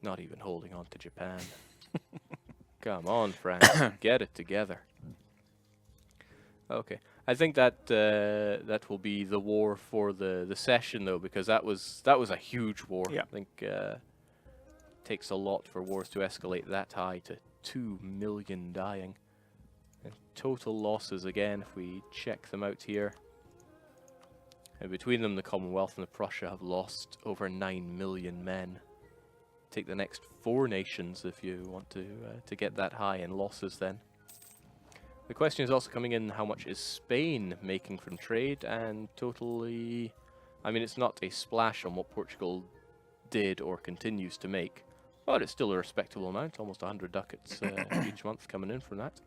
Not even holding on to Japan. Come on, France, get it together. Okay, I think that that will be the war for the session though, because that was a huge war. Yeah. I think takes a lot for wars to escalate that high to 2 million dying. And total losses again, if we check them out here. And between them, the Commonwealth and the Prussia have lost over 9 million men. Take the next 4 nations if you want to get that high in losses then. The question is also coming in, how much is Spain making from trade? And totally, I mean, it's not a splash on what Portugal did or continues to make, but it's still a respectable amount, almost 100 ducats each month coming in from that.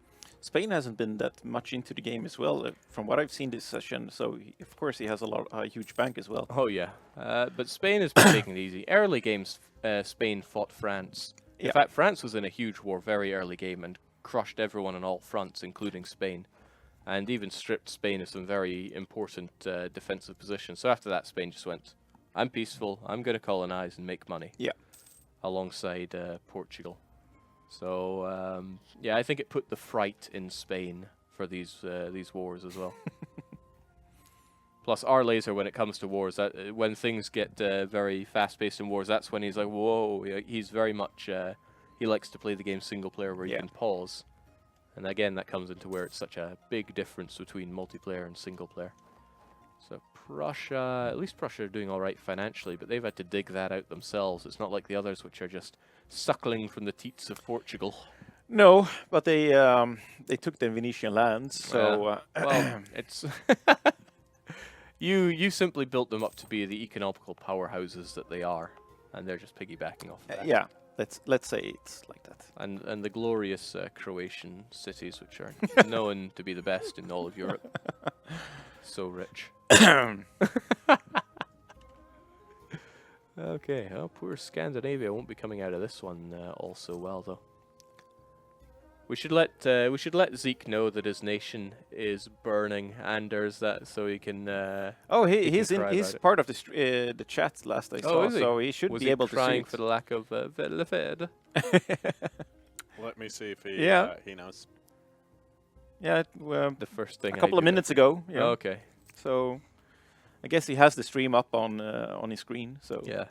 Spain hasn't been that much into the game as well, from what I've seen this session. So of course he has a huge bank as well. Oh yeah, but Spain has been taking it easy. Early games, Spain fought France. In fact, France was in a huge war very early game and crushed everyone on all fronts, including Spain, and even stripped Spain of some very important defensive positions. So after that, Spain just went, I'm peaceful, I'm going to colonize and make money. Yeah. Alongside Portugal. So yeah, I think it put the fright in Spain for these wars as well. Plus, our laser when it comes to wars, that when things get very fast-paced in wars, that's when he's like, whoa. He's very much he likes to play the game single player where you can pause, and again that comes into where it's such a big difference between multiplayer and single player. So Prussia, at least Prussia are doing all right financially, but they've had to dig that out themselves. It's not like the others, which are just suckling from the teats of Portugal. No, but they took the Venetian lands, so well, it's you simply built them up to be the economical powerhouses that they are, and they're just piggybacking off that. yeah, let's say it's like that. And the glorious Croatian cities, which are known to be the best in all of Europe. So rich. Okay, oh, poor Scandinavia won't be coming out of this one all so well, though. We should let Zeke know that his nation is burning, and there's that, so he can. Oh, he's part of the chat last I saw, is he? so he should be able to see. Was he crying for the lack of Velvet? Let me see if he he knows. Yeah, well, the first thing a couple of minutes ago. Yeah. Oh, okay. So, I guess he has the stream up on his screen. So yeah,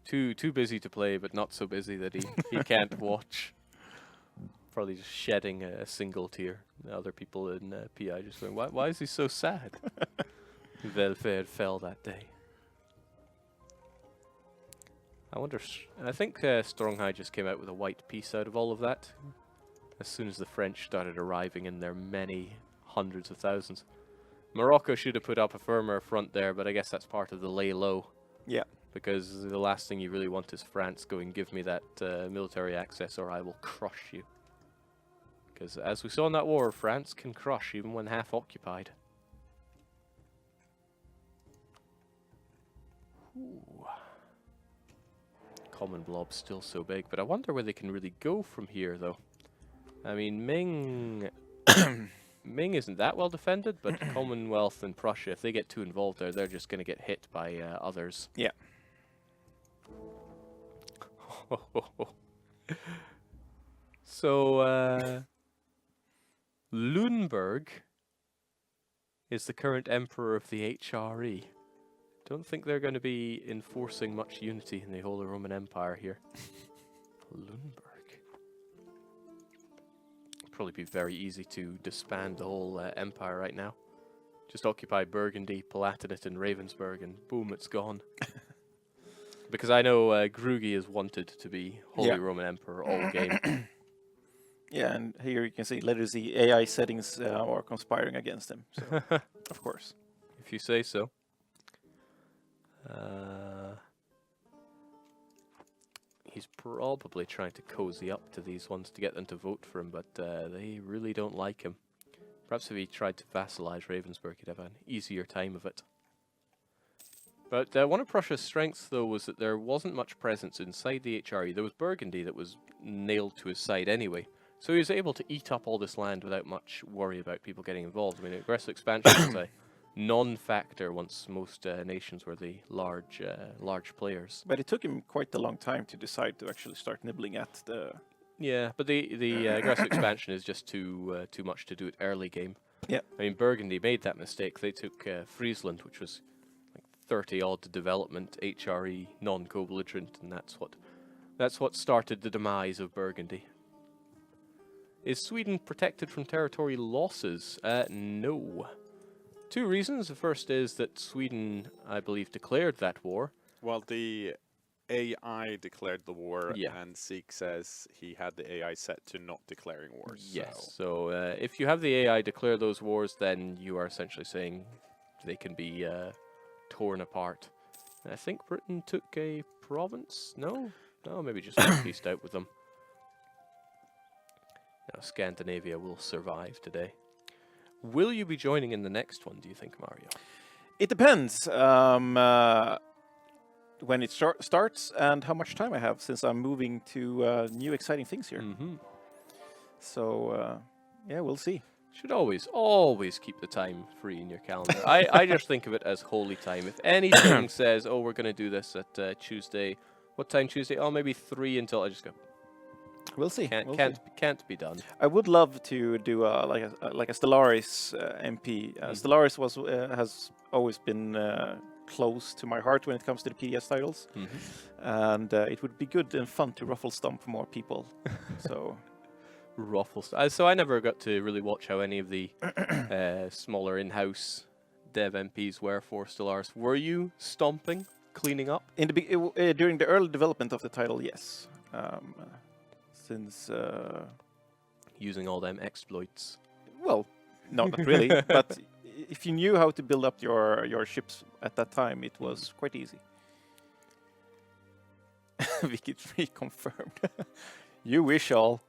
too busy to play, but not so busy that he can't watch. Probably just shedding a single tear. The other people in PI just going, why is he so sad? Velfare fell that day. I wonder. I think Stronghai just came out with a white piece out of all of that. As soon as the French started arriving in their many hundreds of thousands. Morocco should have put up a firmer front there, but I guess that's part of the lay low. Yeah. Because the last thing you really want is France going, give me that military access or I will crush you. Because as we saw in that war, France can crush even when half occupied. Ooh. Common blob's still so big, but I wonder where they can really go from here, though. I mean, Ming isn't that well defended, but Commonwealth and Prussia, if they get too involved there, they're just going to get hit by others. Yeah. So, Lüneburg is the current emperor of the HRE. Don't think they're going to be enforcing much unity in the Holy Roman Empire here. Lüneburg. Probably be very easy to disband the whole empire right now. Just occupy Burgundy, Palatinate, and Ravensburg, and boom, it's gone. Because I know Grugi is wanted to be Holy Roman Emperor all game. Yeah, and here you can see later the AI settings are conspiring against him. So, of course. If you say so. He's probably trying to cozy up to these ones to get them to vote for him, but they really don't like him. Perhaps if he tried to vassalize Ravensburg, he'd have an easier time of it. But one of Prussia's strengths, though, was that there wasn't much presence inside the HRE. There was Burgundy that was nailed to his side anyway. So he was able to eat up all this land without much worry about people getting involved. I mean, aggressive expansion is a non-factor once most nations were the large players. But it took him quite a long time to decide to actually start nibbling at the... Yeah, but the aggressive expansion is just too much to do it early game. Yeah. I mean, Burgundy made that mistake. They took Friesland, which was like 30-odd development, HRE, non-co-belligerent, and that's what started the demise of Burgundy. Is Sweden protected from territory losses? No. 2 reasons. The first is that Sweden, I believe, declared that war. Well, the AI declared the war, Yeah. and Zeke says he had the AI set to not declaring wars. Yes. So if you have the AI declare those wars, then you are essentially saying they can be torn apart. And I think Britain took a province. No, maybe just pieced out with them. Now Scandinavia will survive today. Will you be joining in the next one, do you think, Mario? It depends when it starts and how much time I have, since I'm moving to new exciting things here. Mm-hmm. So, yeah, we'll see. Should always keep the time free in your calendar. I just think of it as holy time. If anything says, oh, we're going to do this at Tuesday, what time Tuesday? Oh, maybe 3 until I just go. We'll see. Can't be done. I would love to do like a Stellaris MP. Stellaris has always been close to my heart when it comes to the PDS titles, and it would be good and fun to ruffle stomp more people. So So I never got to really watch how any of the smaller in-house dev MPs were for Stellaris. Were you stomping, cleaning up? in the during the early development of the title, yes. Since Using all them exploits. well, not really, but if you knew how to build up your ships at that time, it was quite easy. Wiki 3 confirmed. You wish all.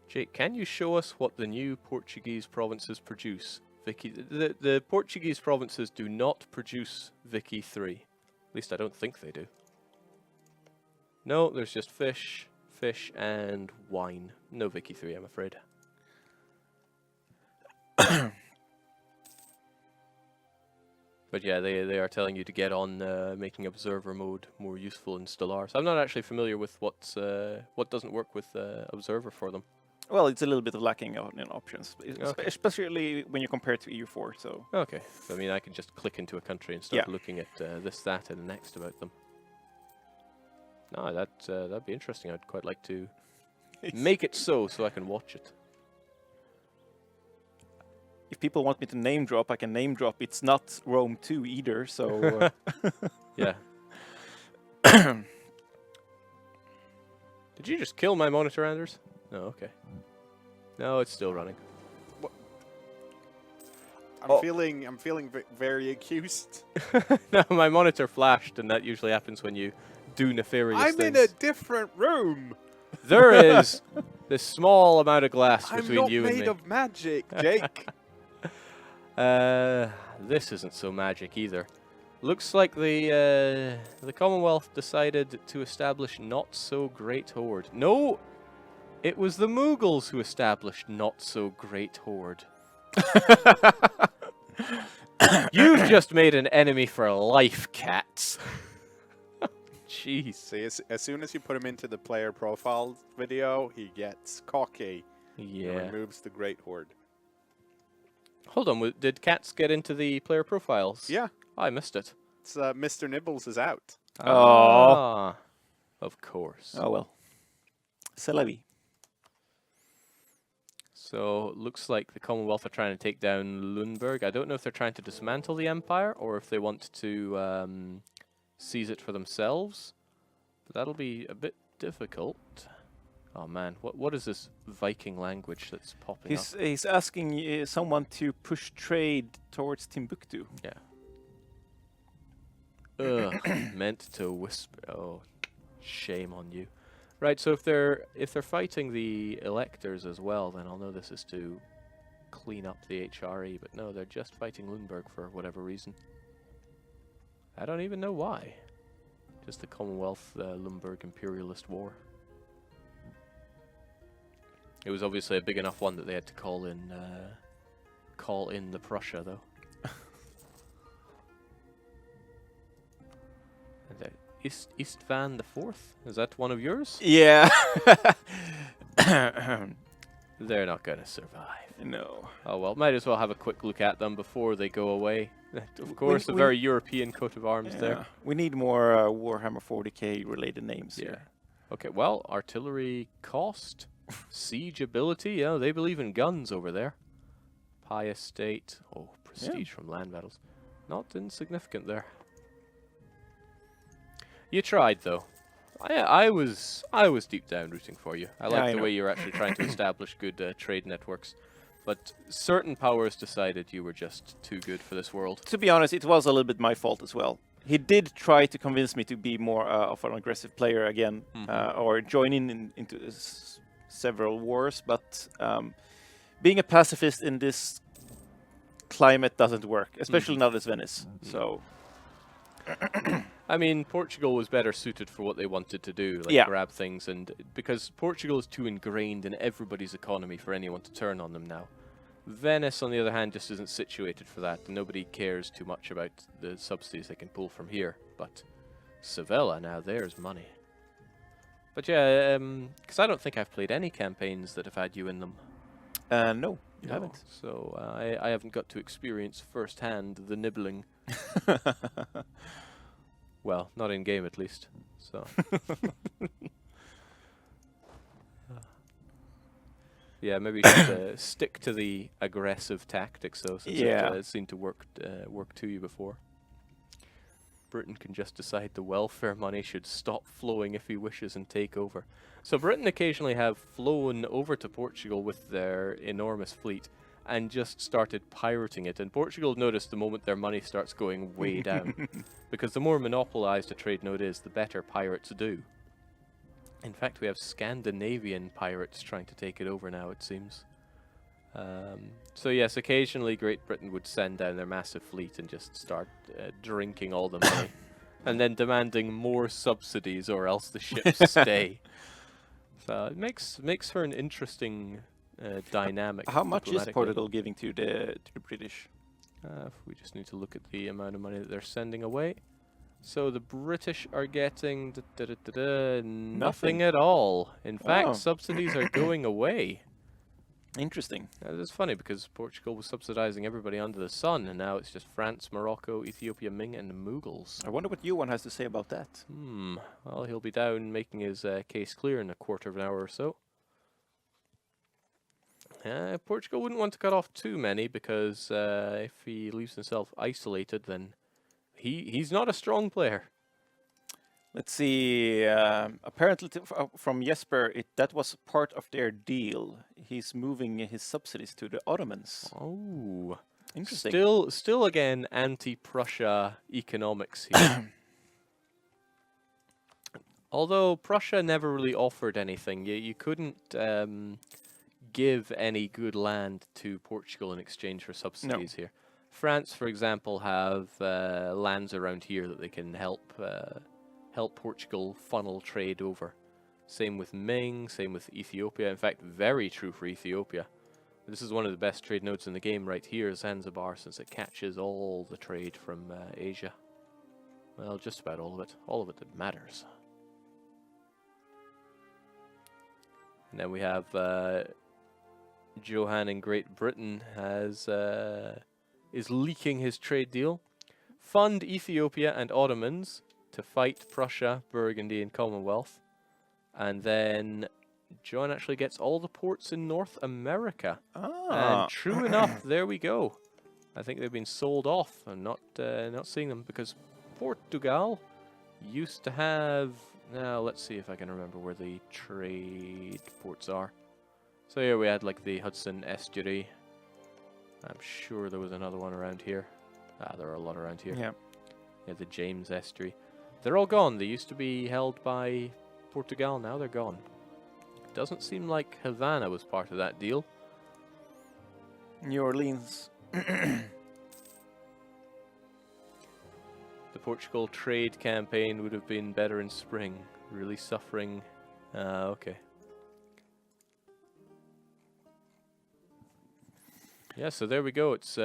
Jake, can you show us what the new Portuguese provinces produce? Vicky, the Portuguese provinces do not produce Vicky 3. At least I don't think they do. No, there's just fish, and wine. No Vicky 3, I'm afraid. But yeah, they are telling you to get on making observer mode more useful in Stellaris. I'm not actually familiar with what doesn't work with observer for them. Well, it's a little bit of lacking in options, Okay. especially when you compare it to EU4. So Okay, so, I mean, I can just click into a country and start looking at this, that, and the next about them. No, that'd be interesting. I'd quite like to make it so I can watch it. if people want me to name drop, I can name drop. It's not RoM 2 either, so Yeah. Did you just kill my monitor, Anders? No, okay. No, it's still running. I'm feeling very accused. No, my monitor flashed, and that usually happens when you do nefarious I'm things. in a different room. There is this small amount of glass between you and me. I'm not made of magic, Jake. This isn't so magic either. Looks like the Commonwealth decided to establish not so great horde. No, it was the Mughals who established not so great horde. You've just made an enemy for life, cats. Jeez. See, as soon as you put him into the player profile video, he gets cocky. Yeah. And removes the Great Horde. Hold on, did cats get into the player profiles? Yeah. Oh, I missed it. It's Mr. Nibbles is out. Ah, of course. oh well. C'est la vie. So, looks like the Commonwealth are trying to take down Lundberg. I don't know if they're trying to dismantle the Empire or if they want to seize it for themselves. But that'll be a bit difficult. Oh man, what is this Viking language that's popping up? He's asking someone to push trade towards Timbuktu. Yeah. Ugh, meant to whisper. Oh, shame on you. Right, so if they're fighting the electors as well, then I'll know this is to clean up the HRE. But no, they're just fighting Lundberg for whatever reason. I don't even know why. Just the Commonwealth Lundberg imperialist war. It was obviously a big enough one that they had to call in call in the Prussia, though. And Istvan the Fourth? Is that one of yours? Yeah. They're not going to survive. No. Oh well, might as well have a quick look at them before they go away. Of course, a very European coat of arms there. We need more Warhammer 40k related names here. Okay, well, artillery cost, siege ability, yeah, they believe in guns over there. Pious state, oh, prestige from land battles. Not insignificant there. You tried, though. I was deep down rooting for you. I like the way you're actually trying to establish good trade networks. But certain powers decided you were just too good for this world. To be honest, it was a little bit my fault as well. He did try to convince me to be more of an aggressive player again, or join into several wars, but being a pacifist in this climate doesn't work, especially not as Venice. So, I mean, Portugal was better suited for what they wanted to do, like grab things, and because Portugal is too ingrained in everybody's economy for anyone to turn on them now. Venice, on the other hand, just isn't situated for that. Nobody cares too much about the subsidies they can pull from here. But Sevilla, now there's money. But yeah, because I don't think I've played any campaigns that have had you in them. No, you haven't. So I haven't got to experience firsthand the nibbling. Well, not in game at least. So. Yeah, maybe just stick to the aggressive tactics, though, since it seemed to work to you before. Britain can just decide the welfare money should stop flowing if he wishes and take over. So Britain occasionally have flown over to Portugal with their enormous fleet and just started pirating it. And Portugal noticed the moment their money starts going way down. Because the more monopolized a trade node is, the better pirates do. In fact, we have Scandinavian pirates trying to take it over now, it seems. So yes, occasionally Great Britain would send down their massive fleet and just start drinking all the money. And then demanding more subsidies or else the ships stay. So it makes her an interesting dynamic. How much is Portugal giving to the British? We just need to look at the amount of money that they're sending away. So the British are getting nothing at all. In fact, subsidies are going away. Interesting. It's funny because Portugal was subsidizing everybody under the sun, and now it's just France, Morocco, Ethiopia, Ming, and the Mughals. I wonder what Yuan has to say about that. Well, he'll be down making his case clear in a quarter of an hour or so. Portugal wouldn't want to cut off too many because if he leaves himself isolated, then he's not a strong player. Let's see. Apparently, from Jesper, that was part of their deal. He's moving his subsidies to the Ottomans. Oh, interesting. Still again, anti-Prussia economics here. Although Prussia never really offered anything, you couldn't give any good land to Portugal in exchange for subsidies here. France, for example, have lands around here that they can help Portugal funnel trade over. Same with Ming, same with Ethiopia. In fact, very true for Ethiopia. This is one of the best trade nodes in the game right here, Zanzibar, since it catches all the trade from Asia. Well, just about all of it that matters. And then we have Johan in Great Britain is leaking his trade deal. Fund Ethiopia and Ottomans to fight Prussia, Burgundy, and Commonwealth. And then John actually gets all the ports in North America. And true enough, there we go. I think they've been sold off. I'm not seeing them because Portugal used to have... Now, let's see if I can remember where the trade ports are. So here we had like the Hudson Estuary. I'm sure there was another one around here. There are a lot around here. Yeah, the James Estuary. They're all gone. They used to be held by Portugal. Now they're gone. Doesn't seem like Havana was part of that deal. New Orleans. The Portugal trade campaign would have been better in spring. Really suffering. Okay. Yeah, so there we go. It's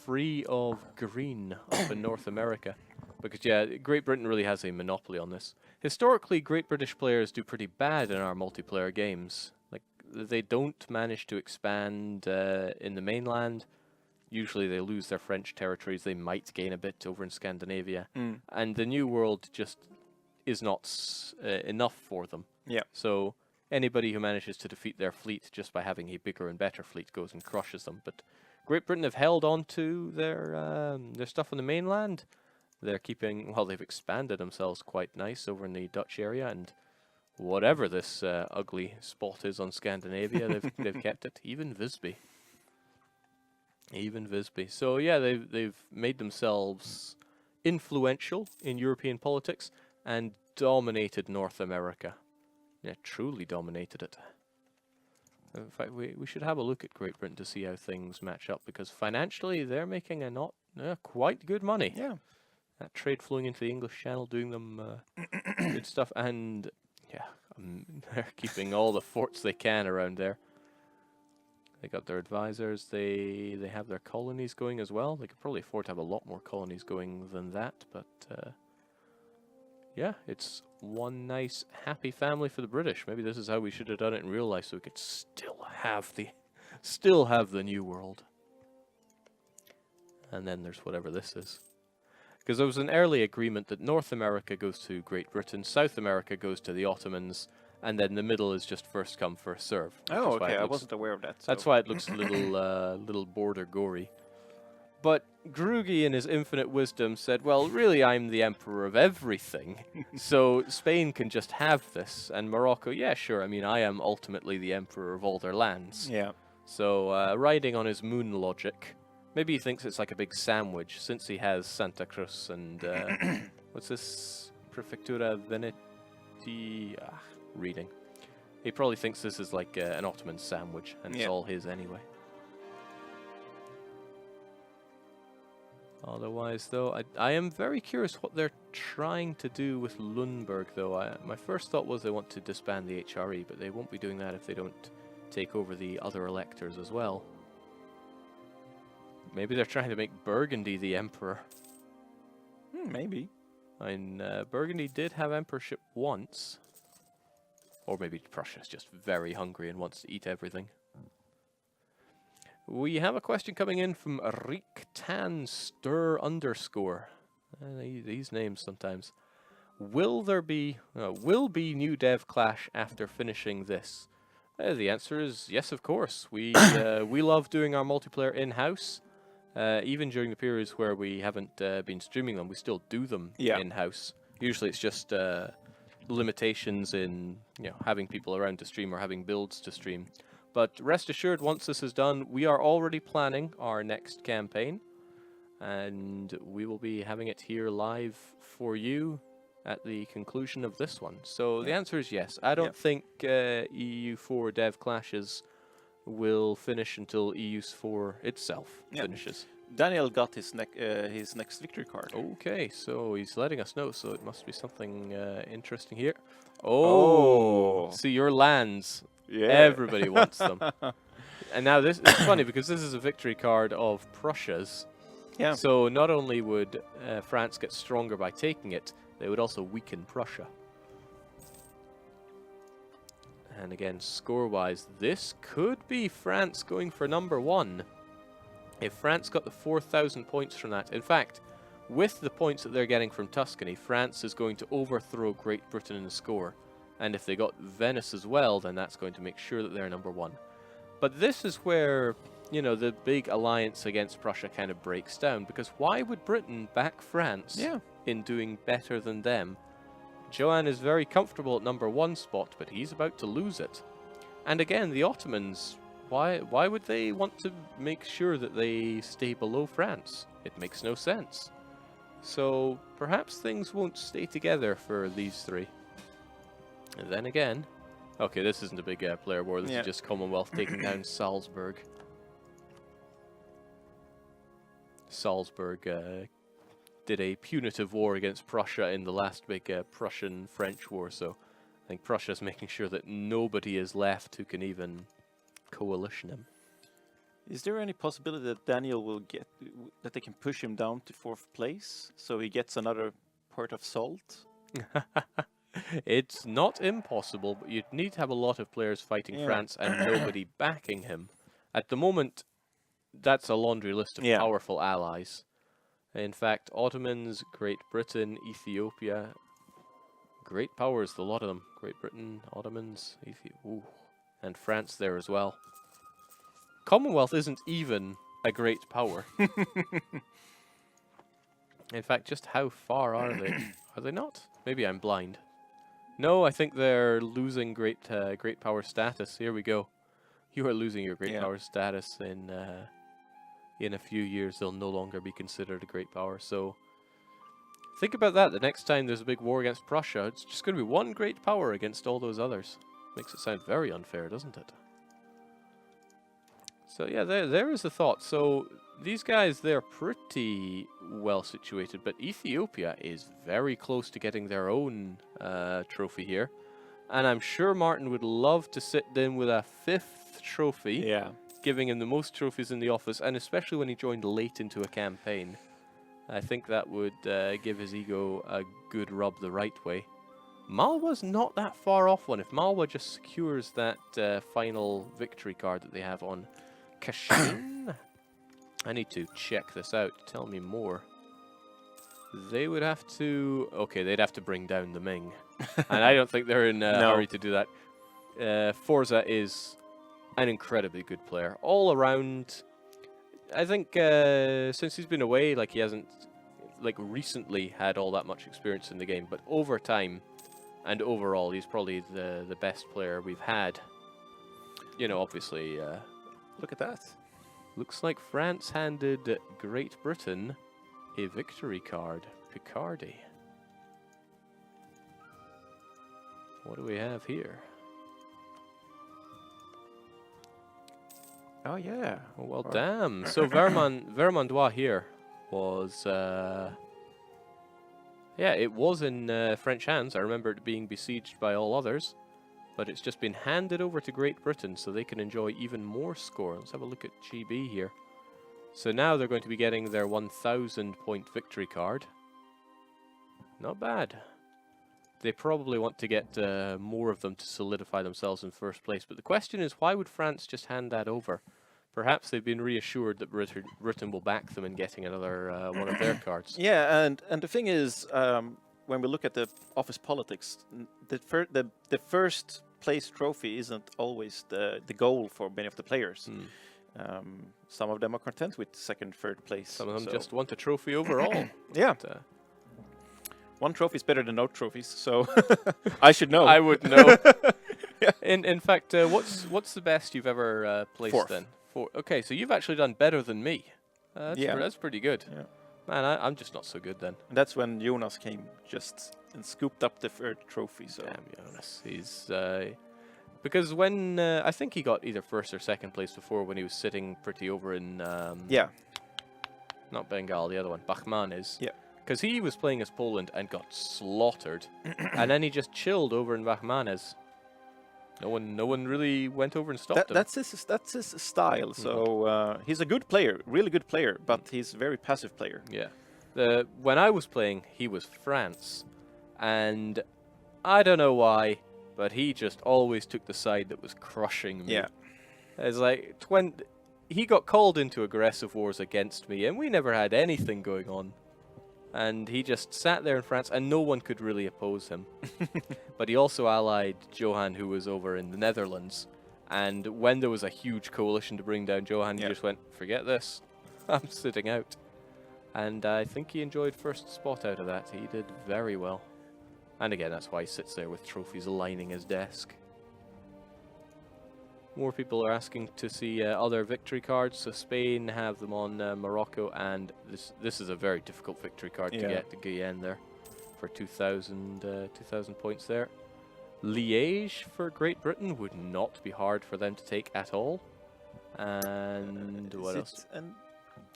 free of green up in North America. Because, yeah, Great Britain really has a monopoly on this. Historically, Great British players do pretty bad in our multiplayer games. Like, they don't manage to expand in the mainland. Usually they lose their French territories. They might gain a bit over in Scandinavia. And the New World just is not enough for them. Yeah. So anybody who manages to defeat their fleet just by having a bigger and better fleet goes and crushes them. But Great Britain have held on to their stuff on the mainland. They're keeping, well, they've expanded themselves quite nice over in the Dutch area, and whatever this ugly spot is on Scandinavia, they've kept it. Even Visby. Even Visby. So yeah, they've made themselves influential in European politics and dominated North America. Yeah, truly dominated it. In fact, we should have a look at Great Britain to see how things match up, because financially they're making quite good money. Yeah. That trade flowing into the English Channel, doing them good stuff, and yeah, they're keeping all the forts they can around there. They got their advisors. They have their colonies going as well. They could probably afford to have a lot more colonies going than that, but yeah, it's one nice happy family for the British. Maybe this is how we should have done it in real life, so we could still have the New World. And then there's whatever this is. Because there was an early agreement that North America goes to Great Britain, South America goes to the Ottomans, and then the middle is just first come, first serve. Oh, okay. I wasn't aware of that. That's why it looks a little border gory. But Grugi, in his infinite wisdom, said, well, really, I'm the emperor of everything, so Spain can just have this. And Morocco, yeah, sure, I mean, I am ultimately the emperor of all their lands. Yeah. So, riding on his moon logic, maybe he thinks it's like a big sandwich, since he has Santa Cruz and, what's this? Prefectura Veneti... reading. He probably thinks this is like an Ottoman sandwich, and it's all his anyway. Otherwise, though, I am very curious what they're trying to do with Lundberg, though. My first thought was they want to disband the HRE, but they won't be doing that if they don't take over the other electors as well. Maybe they're trying to make Burgundy the emperor. Maybe. I mean, Burgundy did have emperorship once. Or maybe Prussia's just very hungry and wants to eat everything. We have a question coming in from Riktan Stir _. These names sometimes. Will be new dev clash after finishing this? The answer is yes, of course. We love doing our multiplayer in-house. Even during the periods where we haven't been streaming them, we still do them in-house. Usually it's just limitations in having people around to stream or having builds to stream. But rest assured, once this is done, we are already planning our next campaign, and we will be having it here live for you at the conclusion of this one. So the answer is yes. I don't think EU4 dev clashes will finish until EU4 itself finishes. Daniel got his next victory card. Okay, so he's letting us know, so it must be something interesting here. Oh, see your lands. Yeah. Everybody wants them. And now this is funny because this is a victory card of Prussia's. Yeah. So not only would France get stronger by taking it, they would also weaken Prussia. And again, score-wise, this could be France going for #1. If France got the 4,000 points from that, in fact, with the points that they're getting from Tuscany, France is going to overthrow Great Britain in the score. And if they got Venice as well, then that's going to make sure that they're #1. But this is where, the big alliance against Prussia kind of breaks down, because why would Britain back France in doing better than them? Joanne is very comfortable at #1 spot, but he's about to lose it. And again, the Ottomans, why would they want to make sure that they stay below France? It makes no sense. So perhaps things won't stay together for these three. And then again, okay, this isn't a big player war, this is just Commonwealth taking down Salzburg. Salzburg did a punitive war against Prussia in the last big Prussian-French war, so I think Prussia's making sure that nobody is left who can even coalition him. Is there any possibility that Daniel will get that they can push him down to 4th place, so he gets another part of salt? It's not impossible, but you'd need to have a lot of players fighting Yeah. France and nobody backing him. At the moment, that's a laundry list of Yeah. powerful allies. In fact, Ottomans, Great Britain, Ethiopia, great powers, a lot of them. Great Britain, Ottomans, Ethiopia, and France there as well. Commonwealth isn't even a great power. In fact, just how far are they? Are they not? Maybe I'm blind. No, I think they're losing great power status. Here we go. You are losing your great power status in a few years. They'll no longer be considered a great power. So think about that. The next time there's a big war against Prussia, it's just going to be one great power against all those others. Makes it sound very unfair, doesn't it? So yeah, there is the thought. So these guys, they're pretty well situated, but Ethiopia is very close to getting their own trophy here. And I'm sure Martin would love to sit in with a 5th trophy, Yeah. giving him the most trophies in the office, and especially when he joined late into a campaign. I think that would give his ego a good rub the right way. Malwa's not that far off one. If Malwa just secures that final victory card that they have on Kashin. I need to check this out. Tell me more. They would have to... Okay, they'd have to bring down the Ming. And I don't think they're in a hurry to do that. Forza is an incredibly good player. All around, I think since he's been away, like he hasn't recently had all that much experience in the game. But over time and overall, he's probably the best player we've had. You know, obviously... Look at that. Looks like France handed Great Britain a victory card. Picardy. What do we have here? Oh, yeah. Oh, well, damn. So Vermandois here was... yeah, it was in French hands. I remember it being besieged by all others. But it's just been handed over to Great Britain so they can enjoy even more score. Let's have a look at GB here. So now they're going to be getting their 1,000 point victory card. Not bad. They probably want to get more of them to solidify themselves in 1st place. But the question is, why would France just hand that over? Perhaps they've been reassured that Britain will back them in getting another one of their cards. Yeah, and the thing is, when we look at the office politics, the 1st place trophy isn't always the goal for many of the players. Some of them are content with 2nd, 3rd place. Some of them just want a trophy overall. Yeah. But, one trophy is better than no trophies, so I should know. I would know. Yeah. In fact, what's the best you've ever placed 4th. then? Okay, so you've actually done better than me. That's pretty good. Yeah. Man, I'm just not so good then. And that's when Jonas came and scooped up the 3rd trophy. So Damn Jonas. He's because when I think he got either 1st or 2nd place before when he was sitting pretty over in yeah, not Bengal, the other one, Bakhmanes. Yeah. Because he was playing as Poland and got slaughtered, and then he just chilled over in Bakhmanes. No one really went over and stopped him. that's his style. So he's a good player, really good player, but he's a very passive player. Yeah. When I was playing, he was France, and I don't know why, but he just always took the side that was crushing me. Yeah. It's like when he got called into aggressive wars against me, and we never had anything going on. And he just sat there in France, and no one could really oppose him. But he also allied Johan, who was over in the Netherlands. And when there was a huge coalition to bring down Johan, he just went, forget this. I'm sitting out. And I think he enjoyed 1st spot out of that. He did very well. And again, that's why he sits there with trophies lining his desk. More people are asking to see other victory cards. So Spain have them on Morocco, and this is a very difficult victory card to get to Guyenne there for 2,000 points there. Liège for Great Britain would not be hard for them to take at all. And what else?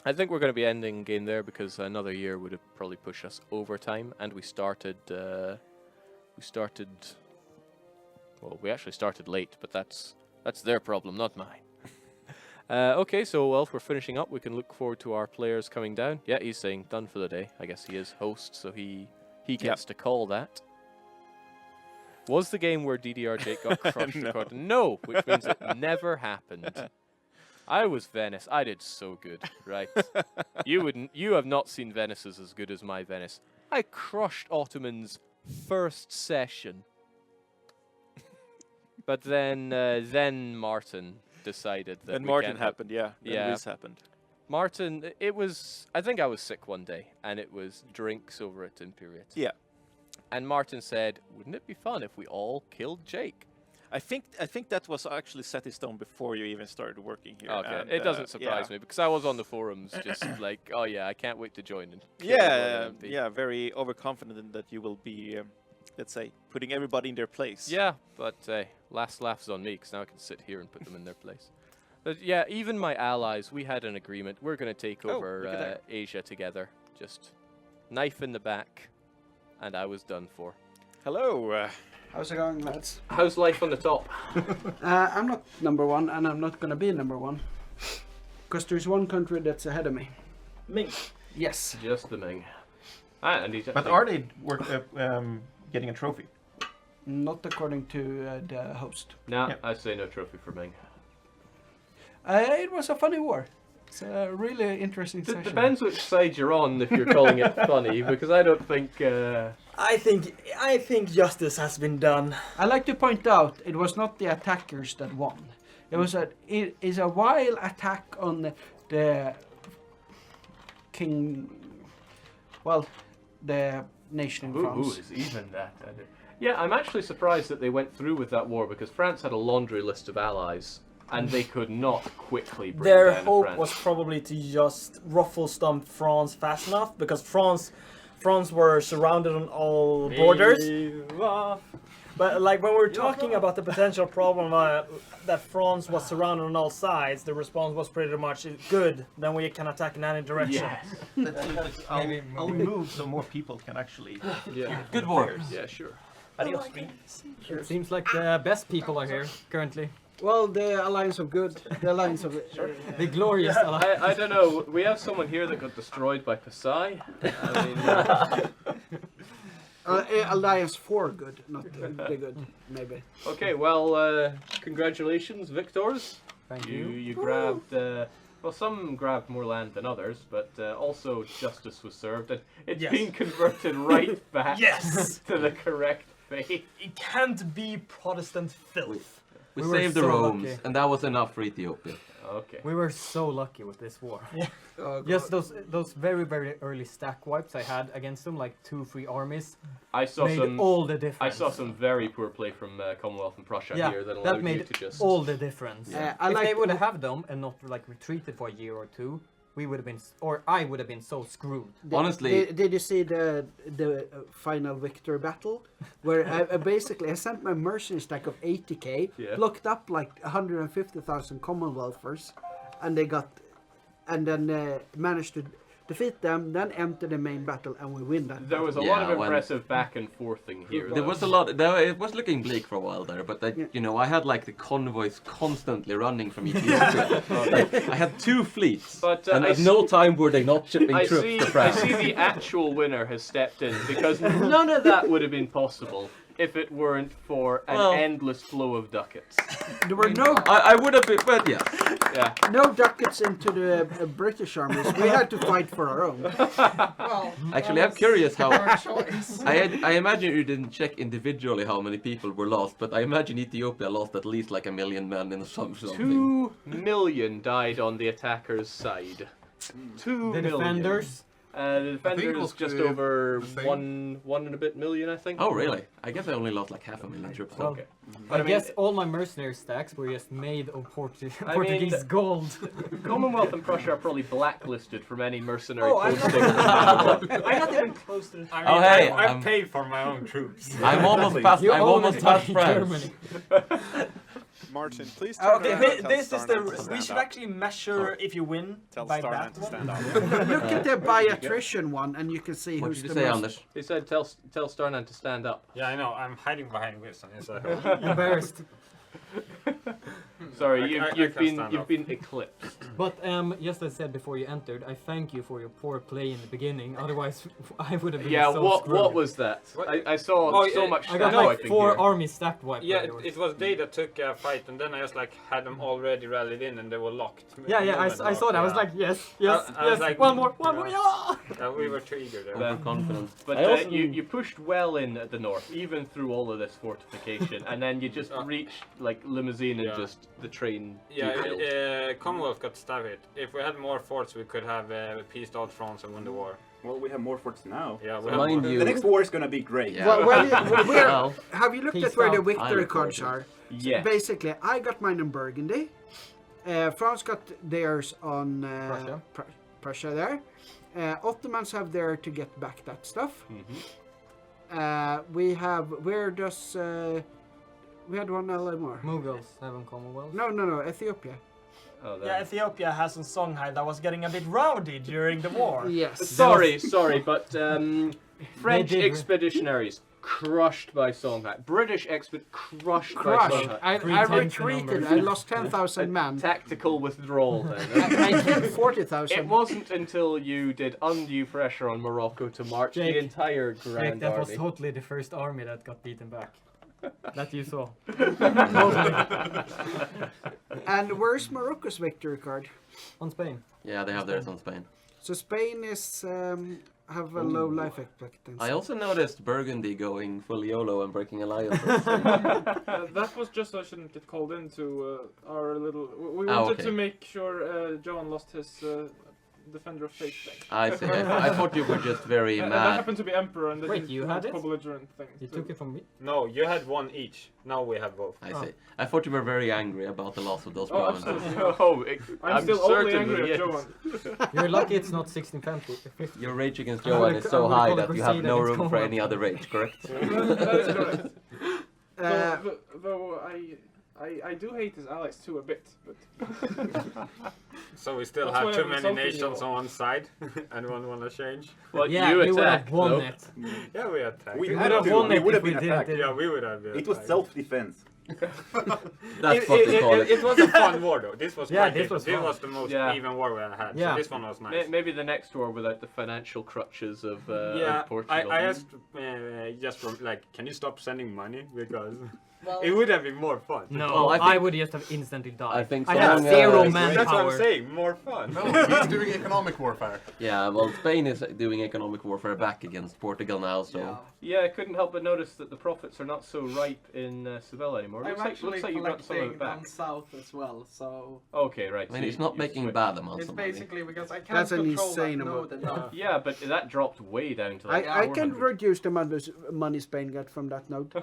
I think we're going to be ending game there because another year would have probably pushed us overtime, and we started. Well, we actually started late, but that's their problem, not mine. Okay, so well, if we're finishing up, we can look forward to our players coming down. Yeah, he's saying done for the day. I guess he is host, so he gets to call that. Was the game where DDR Jake got crushed recorded? No, which means it never happened. I was Venice. I did so good, right? You have not seen Venice's as good as my Venice. I crushed Ottoman's first session. But then Martin decided that And Martin happened, yeah. Yeah. This happened. Martin, it was, I think I was sick one day, and it was drinks over at Imperiet. Yeah. And Martin said, wouldn't it be fun if we all killed Jake? I think that was actually set in stone before you even started working here. Okay, and, it doesn't surprise me, because I was on the forums just like, oh yeah, I can't wait to join. And kill everyone in MP. Yeah, very overconfident in that you will be, let's say, putting everybody in their place. Yeah, but last laugh's on me, because now I can sit here and put them in their place. But yeah, even my allies, we had an agreement. We're going to take over Asia together. Just knife in the back, and I was done for. Hello. How's it going, lads? How's life on the top? I'm not number one, and I'm not gonna be number one. Because there's one country that's ahead of me. Ming. Yes. Just the Ming. And But are they getting a trophy? Not according to the host. No, Yeah. I say no trophy for Ming. It was a funny war. It's a really interesting session. Depends which side you're on if you're calling it funny, because I don't think... I think justice has been done. I like to point out it was not the attackers that won. It was a wild attack on the king. Well, the nation in France. Who is even that? Yeah, I'm actually surprised that they went through with that war, because France had a laundry list of allies, and they could not quickly bring Their down hope France. was probably to just ruffle stomp France fast enough, because France were surrounded on all borders. But like when we're talking about the potential problem that France was surrounded on all sides, the response was pretty much good. Then we can attack in any direction. Yes. I'll move so more people can actually. Yeah. Good war. Yeah, sure. Seems like the best people are here currently. Well, the Alliance of Good, the Alliance of The glorious alliance. I don't know. We have someone here that got destroyed by Pasai. I mean, Alliance for Good, not the Good, maybe. okay, well, congratulations, victors. Thank you. You grabbed. Well, some grabbed more land than others, but also justice was served, and it's Yes. being converted right back Yes! to the correct faith. It can't be Protestant filth. We We were saved the so Roms, lucky. and that was enough for Ethiopia. Okay. We were so lucky with this war. Oh, Just those very early stack wipes I had against them, like 2-3 armies, I saw made some. all the I difference. saw some very poor play from Commonwealth and Prussia Yeah, here that that allowed you made to just. all the difference. I If like they would have them and not like retreated for a year or two, we would have been, or I would have been so screwed. Honestly- did you see the final victory battle where I basically I sent my mercenary stack of 80k, Yeah. blocked up like 150,000 Commonwealthers, and they got, and then managed to defeat them, then enter the main battle, and we win that. There was a Yeah, lot of when- impressive back and forthing here. There was a lot. It was looking bleak for a while there, but you know, I had like the convoys constantly running from Ethiopia. Like, I had 2 fleets, But, and I at no time were they not shipping I troops see, to I France. see the actual winner has stepped in, because none of that would have been possible if it weren't for an Well- endless flow of ducats. There were I would have been, but yeah. Yeah. no ducats into the British armies. We had to fight for our own. Actually, I'm curious how. I imagine you didn't check individually how many people were lost, but I imagine Ethiopia lost at least like 1 million men in something. 2 million died on the attacker's side. 2 The million. defenders, The defenders was just the over same. one and a bit million, I think. Oh really? I guess I only lost like 500,000 troops. Well, Okay. I But I mean, guess all my mercenary stacks were just made of Portuguese gold. Commonwealth and Prussia are probably blacklisted from any mercenary Oh, I'm posting. I'm not even close to the. Oh hey, I've paid for my own troops. I'm almost past. You I'm own almost it past in France. Germany. Martin, please turn Okay, around and tell this is Starman to we stand should up. actually measure if you win Tell by Starman that to one. stand up. Look at the by attrition one, and you can see What who's did you the say, most. Anders? He said, "Tell Starnan to stand up." Yeah, I know. I'm hiding behind Wilson. It's a Embarrassed. Sorry, I you've can been stand you've up. been eclipsed. But just as I said before you entered, I thank you for your poor play in the beginning. Otherwise, I would have been Yeah, so what screwed. was that? What? I saw Oh, so yeah, much I got stat like wiping 4 here. army stack wipe. Yeah, earlier. it was they that took a fight, and then I just like had them already rallied in, and they were locked. Yeah, I saw that. I was like, yes, yes, I was yes. like, one more, yeah. We were too eager there. Overconfident. But I also- you pushed well in at the north, even through all of this fortification, and then you just reached like Limousine and Yeah. just the train Yeah, derailed. Commonwealth got stabbed. If we had more forts, we could have pieced out France and won the war. Well, we have more forts now. Yeah, we So have mind more. you- The next war is gonna be great. Yeah. Well, Well, have you looked Peace at where the out. victory I cards reported. are? Yes. Basically, I got mine in Burgundy. France got theirs on Prussia. Prussia there. Ottomans have there to get back that stuff. We have where does we had one ally more? Mughals have in Commonwealth. No, Ethiopia. Oh, Yeah, Ethiopia has in Songhai that was getting a bit rowdy during the war. Yes. Sorry, but French did- expeditionaries crushed by Songhai. British crushed by Crushed. Songhai. I 310 retreated. numbers. I lost 10,000 men. Tactical withdrawal then. I killed It 40,000. wasn't until you did undue pressure on Morocco to march the Jake, entire Jake, Grand that was Army. totally the first army that got beaten back. That you saw. And where's Morocco's victory card? On Spain. yeah, they have theirs on Spain. So Spain is have a low life expectancy. I also noticed Burgundy going full YOLO and breaking alliances. That was just so I shouldn't get called into our little. We Ah, wanted okay. to make sure Johan lost his Defender of Fate thing. I see. I thought you were just very And that mad. happened to be Emperor, and they Wait, didn't you want had it? co-belligerent thing. You so- took it from me? No, you had one each. Now we have both. I see. I thought you were very angry about the loss of those Oh, provinces. absolutely. Oh, I'm still only certainly, angry at yes. Johan. You're lucky it's not 1650. Your rage against I'm Johan gonna- is so I'm gonna high call a that you have crusade no against room for Commonwealth. any other rage, correct? That is correct. Uh, Though I do hate his allies too a bit, but So we still That's have why too I'm many insulting nations you. on one side. Anyone want to change? Well, Yeah, you we would attacked, have won though. it. Yeah, we attacked. We We had would have to. won We it would if have we been didn't. attacked. Yeah, we would have. It was self-defense. That's what they call it. It was a fun war though. This was Yeah, quite this different. was This fun. was the most Yeah. even war we had. Yeah. So this one was nice. Maybe the next war without the financial crutches of, Yeah, of Portugal. I asked just from like, can you stop sending money because it would have been more fun. No, Well, I I, think- would just have instantly died. I think I so have long zero as- manpower. That's what I'm saying. More fun. No, he's doing economic warfare. Yeah, well, Spain is doing economic warfare back against Portugal now, so Yeah, I couldn't help but notice that the profits are not so ripe in Seville anymore. I'm actually looks like you got some of it collecting back. down south as well, so Okay, right. I mean, so he's you- not you making switched. bad amounts it's of money. basically because I can't That's an control insane that node amount. enough. Yeah, but that dropped way down to like I can 400. reduce the amount of money Spain got from that node.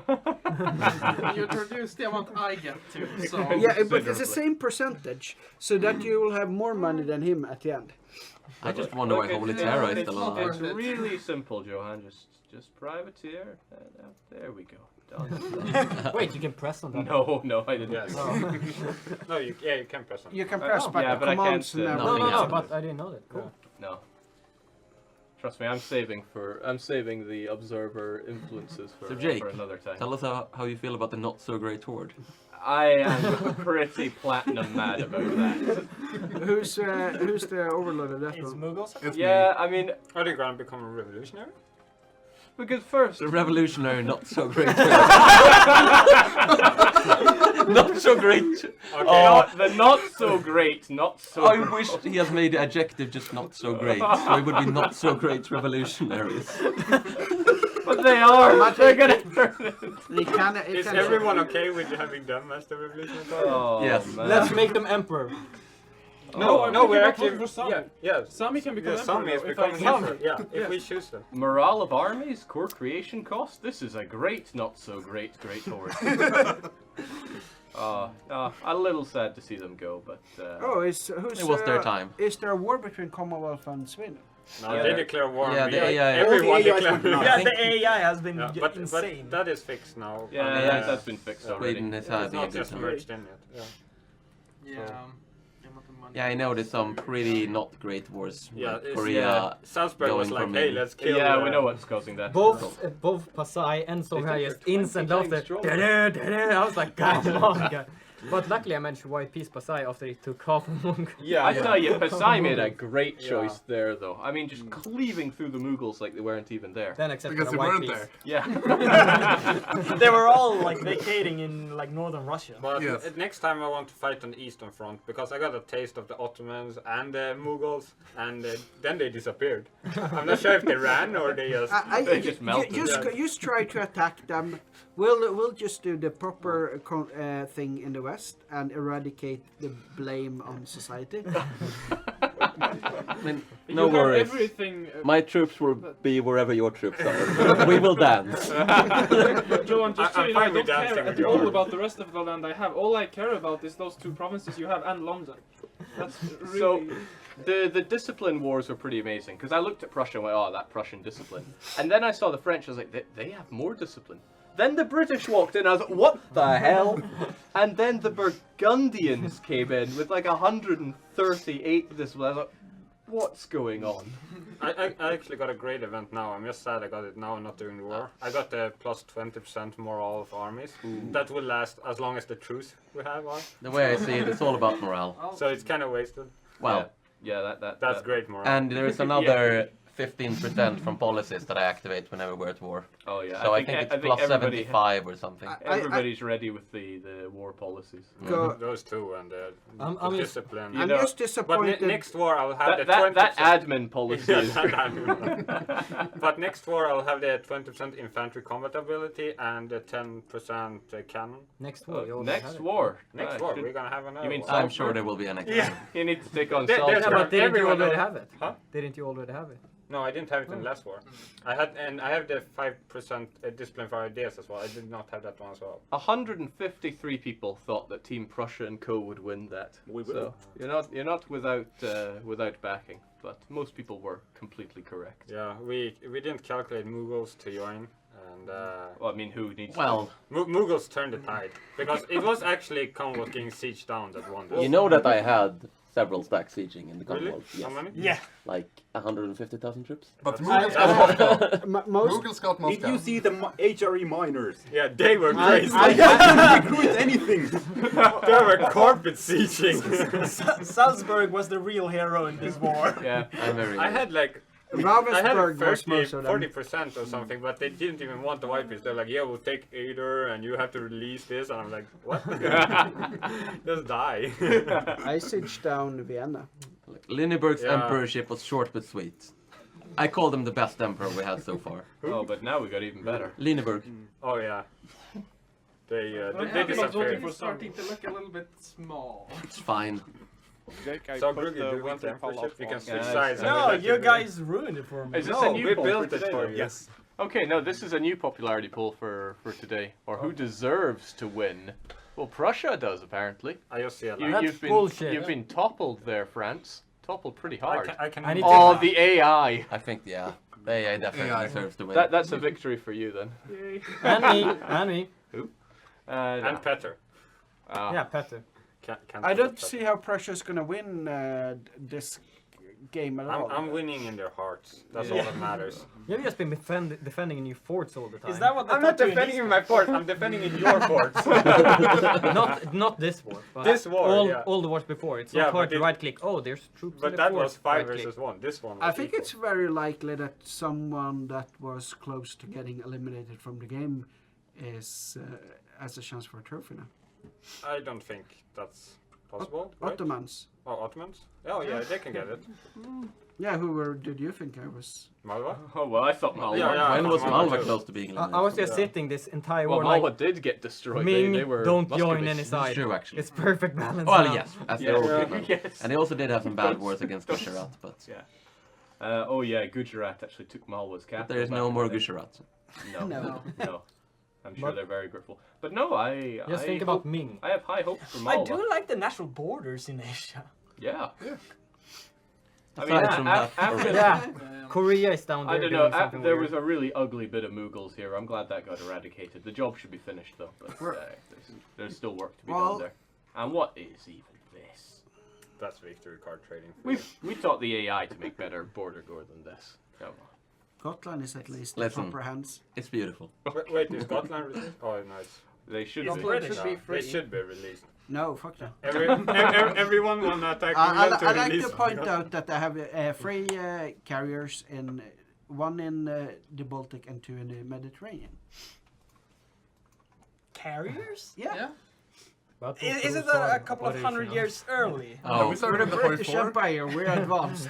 You introduce the amount I get to, so Yeah, but it's the same percentage, so that you will have more money than him at the end. I just wonder why Okay, Holy it's Terror is it's still not alive. It's worth it. really simple, Johan. Just privateer. There we go. Done. Wait, you can press on that. No, I didn't. Yes. No, you can press on. You can press, Oh. but Yeah, the but I commands can't, never. No, Nothing no, no, happens. but I didn't know that. Cool. No. Trust me, I'm saving the observer influences So Jake, for another time. Tell us how you feel about the not so great horde. I am pretty platinum mad about that. Who's the overlord of that It's one? Mughals. It's Yeah, I mean, Are they gonna become a revolutionary? because first, The revolutionary not so great. Not so great. oh, the not so great, not so. I wish he has made the adjective just not so great. So it would be not so great revolutionaries. But they are. But They're it- gonna turn it. It can, Is everyone okay with having them as the revolutionary party? Oh, Yes. man. Let's make them emperor. No, I'm no, we're thinking actually about Sami. yeah. Sami can become Yeah, Sami is emperor now, if I becoming can. emperor. Yeah, if we choose them. Morale of armies, core creation cost. This is a great, not so great horde. A little sad to see them go, but. Oh, who's? It was their time. Is there a war between Commonwealth and Sweden? No, Yeah. they declare war. Yeah, and the we- AI everyone All the AI declared went nuts. Yeah, think- the AI has been Yeah, insane. but that is fixed now. Yeah, Yeah. that's been fixed already. Sweden is It's having a not good just time. merged in it. Yeah. yeah. Yeah, I know there's some pretty not great wars. Yeah, like it's- Korea. Salzburg was going like, from hey, in. let's kill. Yeah, we know what's causing that. Both Pasai and Songhai think just they're 20 instant after. times stronger. I was like, come on, guys. But luckily I managed to wipe peace Pasai after he took half of Mongol. Yeah, I tell you, Pasai made a Mongol. great choice there, though. I mean, just cleaving through the Mughals like they weren't even there. Then except Because for they the white weren't peace. there. Yeah. They were all like vacating in like northern Russia. But Yes. next time I want to fight on the Eastern Front because I got a taste of the Ottomans and the Mughals, and then they disappeared. I'm not sure if they ran or they just. They just melted. Just try to attack them. We'll just do the proper thing in the West and eradicate the blame on society. I mean, You no have worries. everything. My troops will be wherever your troops are. We will dance. Johan, just so I'm you know, I fine with don't dancing care with at all you. about the rest of the land I have. All I care about is those 2 provinces you have and London. That's really. So, the discipline wars were pretty amazing, because I looked at Prussia and went, oh, that Prussian discipline. And then I saw the French, I was like, they have more discipline. Then the British walked in, I was like, what the hell? And then the Burgundians came in with like 138 discipline. I was like, what's going on? I actually got a great event now. I'm just sad I got it now, not during the war. I got the plus 20% morale of armies. That will last as long as the truce we have on. The way I see it, it's all about morale. So it's kind of wasted. Well, Yeah, That's great morale. and there is another 15% from policies that I activate whenever we're at war. Oh yeah. So I think it's plus everybody 75 or something. Everybody's ready with the war policies. Go- Those two and the I'm just- discipline. I'm know, just But disappointed. next war I'll have That the 20%. admin policy Yeah, is... that admin. But next war I'll have the 20% infantry combat ability and the 10% cannon. Next war. you already Next have it. war. Next war we're gonna have another You mean one. I'm sure there will be an next Yeah. one. You need to take on There- there's Yeah, Salzburg. but didn't you Everyone already knows- have it? Huh? Didn't you already have it? No, I didn't have it in the last war. I have the 5% discipline for ideas as well. I did not have that one as well. 153 people thought that Team Prussia and Co would win that. We will. So you're not without backing, but most people were completely correct. Yeah, we didn't calculate Mughals to join, and Well, I mean, who needs? Well, Mughals turned the tide because it was actually Commonwealth getting sieged down that won. This. you know that I had several stacks sieging in the Really? Commonwealth. Yes. How many? Yeah. Like 150,000 troops. But That's- Mughals got Moscow. Most Mughals got Did you Moscow. see the HRE miners? Yeah, they were crazy. I didn't recruit anything. They were carpet sieging. Salzburg was the real hero in this war. Yeah. I'm very. I had like. I had Ravensburg was most of them. 40% or something, but they didn't even want the white piece. They're like, yeah, we'll take Eider and you have to release this. And I'm like, what? Just die. I sieged down Vienna. Lüneburg's Yeah. emperorship was short but sweet. I call them the best emperor we had so far. Oh, but now we got even better. Lüneburg. Oh, yeah. They They're disappeared. starting to look a little bit small. It's fine. Jake, I So, put Gruggy, the do you want the winter follow emperorship? You can switch Yeah, sides. and No, we'll let you do guys ruined it for me. Is this No, a new we poll built for it today, for though? you. Yes. Okay, no, this is a new popularity poll for today, or who deserves to win. Well, Prussia does apparently. I just see a You, line. you've been bullshit. you've been toppled there, France. Toppled pretty hard. I can I need Oh, the AI. I think, yeah. They definitely AI. deserves to win. That's a victory for you then. And me. And me. And Petter. Yeah, Petter. Can't I don't forget see how Prussia's gonna win this game at all. Petter. I'm winning in their hearts. That's all Yeah. that matters. You've just been defending in your forts all the time. Is that what they I'm not taught you in defending in my fort. I'm defending in your forts. not this war. But This war, all, yeah. all the wars before. It's Yeah, not hard but to it- right click. Oh, there's troops. in But the that fort. was 5 Right-click. versus 1. This one was I think equal. it's very likely that someone that was close to getting eliminated from the game is has a chance for a trophy now. I don't think that's possible. Right? Ottomans. Oh, Ottomans? Oh, yeah, they can get it. Yeah, did you think I was? Malva? Oh well, I thought Malwa. Yeah, yeah. When was Malva Malva too. close to being I eliminated? was just Yeah. sitting this entire Well, war Malwa like, did get destroyed. Ming, they were don't join Muscovies. any side. It's true, actually. It's perfect balance. Well, now. yes, as Yeah. they all Yeah. did. Yes. And they also did have some bad wars against Gujarat, but Oh yeah, Gujarat actually took Malwa's capital. there is back no in more the day. Gujarat. No, No. no. I'm sure But- they're very grateful. But no, Just I think hope- about Ming. I have high hopes for I Malwa. do like the natural borders in Asia. Yeah. I Aside mean, from after, that, Yeah, Korea is down there I don't know. doing something There weird. was a really ugly bit of Mughals here. I'm glad that got eradicated. The job should be finished though. But there's still work to be Well- done there. And what is even this? That's victory card trading. We taught the AI to make better border gore than this. Come on. Gotland is at least in Listen. proper hands. It's beautiful. Wait, is Scotland released? Oh, no, it's... They should It's be. Scotland British. should be They free. should be released. No, fuck no. Everyone wanna attack I England to like release to point out that I have 3 carriers in 1 in the Baltic and 2 in the Mediterranean. Carriers? Yeah. Is it a couple of 100 years early? Oh, we started We're in the the British Empire. We're advanced.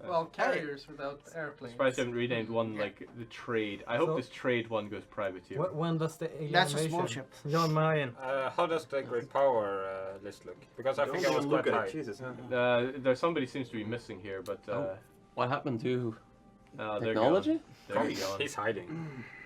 Well, carriers without airplanes. Surprised I haven't renamed one like the trade. I hope So- this trade one goes privateer. When does the alien That's a invasion? small ship. Jan Mayen. How does the great power list look? Because I think I was look quite at high. it, Jesus. There's somebody seems to be missing here, but What happened to they're technology? gone. There you go. He's hiding.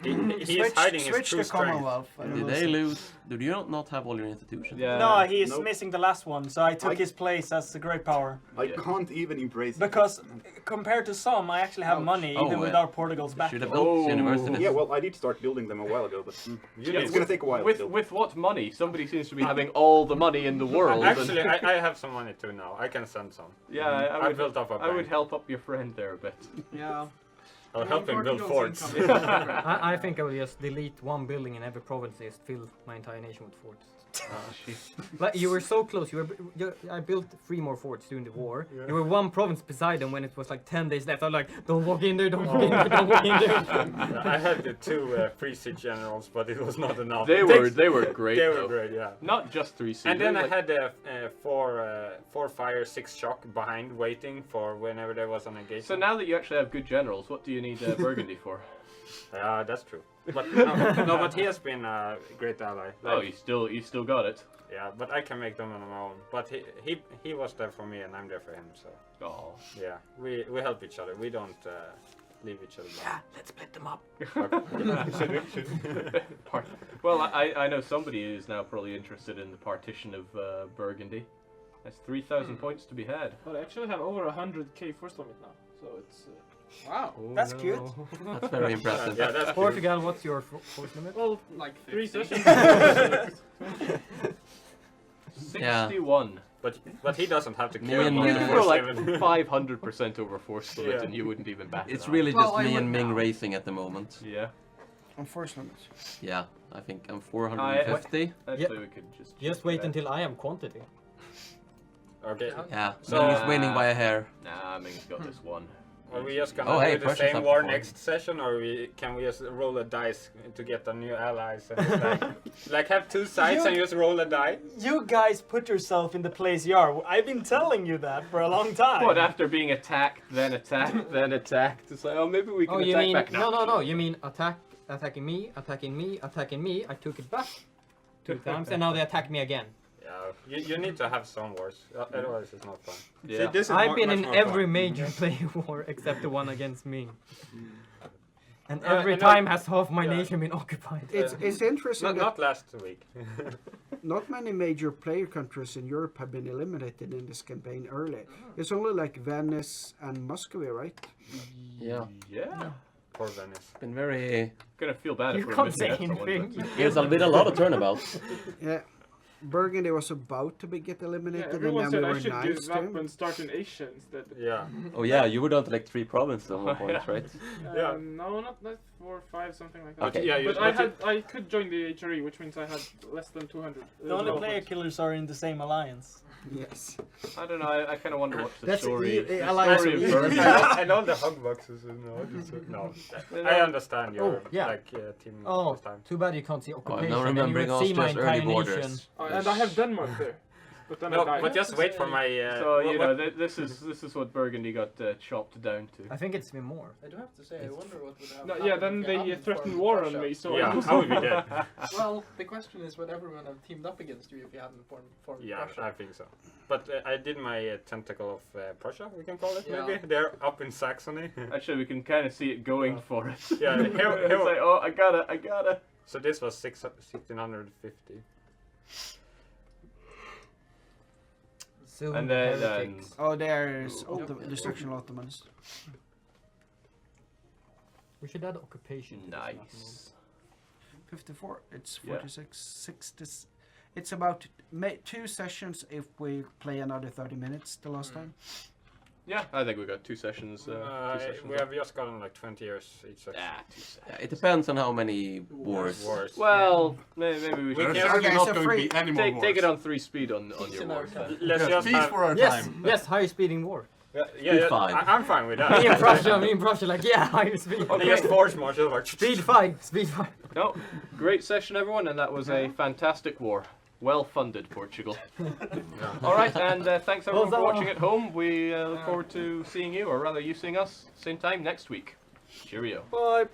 He's hiding his Switch true to strength. Commonwealth. Did they lose? Do you not have all your institutions? Yeah. No, he's Nope. missing the last one, so I took I- his place as the great power. I can't even embrace Because compared to some, I actually have money, Oh, even yeah. without Portugal's Should backing. have built universities. Yeah, well, I did start building them a while ago, but it's gonna take a while. With still. with what money? Somebody seems to be having all the money in the world. and- Actually, I have some money too now. I can send some. yeah, I I would built up a I would bank. help up your friend there a bit. Yeah. I'll help him build Portugal's forts. income. I think I will just delete one building in every province and just fill my entire nation with forts. Like you were so close. I built 3 more forts during the war. You were 1 province beside them when it was like 10 days left. I was like, don't walk in there, don't walk in there, don't walk in there. I had the 2 free siege generals, but it was not enough. They were great. They though. were great, yeah. Not just 3 seasons. And then I had 4 fire, 6 shock behind, waiting for whenever there was an engagement. So now that you actually have good generals, what do you need Burgundy for? That's true. But no, but he has been a great ally. Oh, Like, you still got it. yeah, but I can make them on my own. But he was there for me, and I'm there for him. So Oh. yeah, we help each other. We don't leave each other. Yeah, let's split them up. Should we? Well, I know somebody is now probably interested in the partition of Burgundy. That's 3,000 points to be had. But I actually have over 100k force limit now, so it's. Wow. That's cute. That's very impressive. Yeah, that's cute. Portugal, what's your force limit? Well, Like 3 50. sessions. 61. But he doesn't have to Me kill and, more You than could go like 47. 500% over force limit Yeah. and you wouldn't even bat It's an really eye. just Well, I me would and Ming now. racing at the moment. Yeah. On force limits. Yeah, I think I'm 450. Actually, we could just. Just wait until I am quantity. Okay. Yeah, So- Ming is winning by a hair. Nah, Ming's got this one. Are we just gonna Oh, hey, do the Prussia's same up war before. next session, or can we just roll a dice to get the new allies? And like have 2 sides and just roll a die? You guys put yourself in the place you are. I've been telling you that for a long time. What, after being attacked, then attacked, then attacked? It's like, oh, maybe we can Oh, you attack mean back now. no? You mean attacking me, attacking me, attacking me. I took it back 2 times, and now they attack me again. Yeah, you need to have some wars, otherwise it's not fun. Yeah. See, this is I've mu- been much in more every fun. major player war except the one against me. And Uh, every and time has half my yeah. nation been occupied. It's interesting Not, that not last week. not many major player countries in Europe have been eliminated in this campaign early. It's only like Venice and Muscovy, right? Yeah, Yeah. Poor Venice. been very. Gonna feel bad You if we're can't missing say out someone, anything. but- There's been a lot of turnabouts. Yeah. Burgundy was about to get Yeah, eliminated, and everyone then said we I were should nice give to up him. and start in Asia instead. Yeah. Oh yeah, you were down to like 3 provinces at one point, right? Yeah. No, not 4 or 5, something like that. Okay. Yeah, But I could join the HRE, which means I had less than 200. The only player killers are in the same alliance. Yes. I don't know, I kind of want to watch the That's story. the the alliance story of of evil. Burgundy. I know the hug boxes. No, I understand your yeah. team Oh, this time. too bad you can't see Oh, I'm occupation. now and you remembering would see my Austria's early entire borders. nation. And I have Denmark there. But then I No, died. but just wait for my. So, you know, this is what Burgundy got chopped down to. I think it's been more. I do have to say, I wonder what would have No, happened yeah, then if you they hadn't threatened formed war Prussia. on me, so Yeah, I would be dead. Well, the question is, would everyone have teamed up against you if you hadn't formed Yeah, Prussia? I think so. But I did my tentacle of Prussia, we can call it, Yeah. maybe. They're up in Saxony. Actually, we can kind of see it going for it. Yeah, here- It's like, oh, I gotta. So this was 1650. Soon And then, heretics. Oh, there's Destruction Ottomans. We should add occupation. to this map. Nice. 54. It's Yeah. 46. 60. It's about 2 sessions if we play another 30 minutes the last time. Yeah, I think we got 2 sessions. 2 sessions we up. have just gotten like 20 years each section. Ah, 2 sessions. Yeah, it depends on how many wars. Well, maybe we We should can- There's Okay, not so going to free- be any more take it wars. on 3 speed on your wars. then. Let's just Peace have, for our Yes, time. yes, high speeding war. Speed fight. I'm fine with Me and that. Prussia, like, yeah, high speed. They just force march like Speed fight, speed fight. No, great session, everyone, and that was a fantastic war. Well funded, Portugal. All right, and thanks everyone for watching at home. We look forward to seeing you, or rather, you seeing us, same time next week. Cheerio. Bye.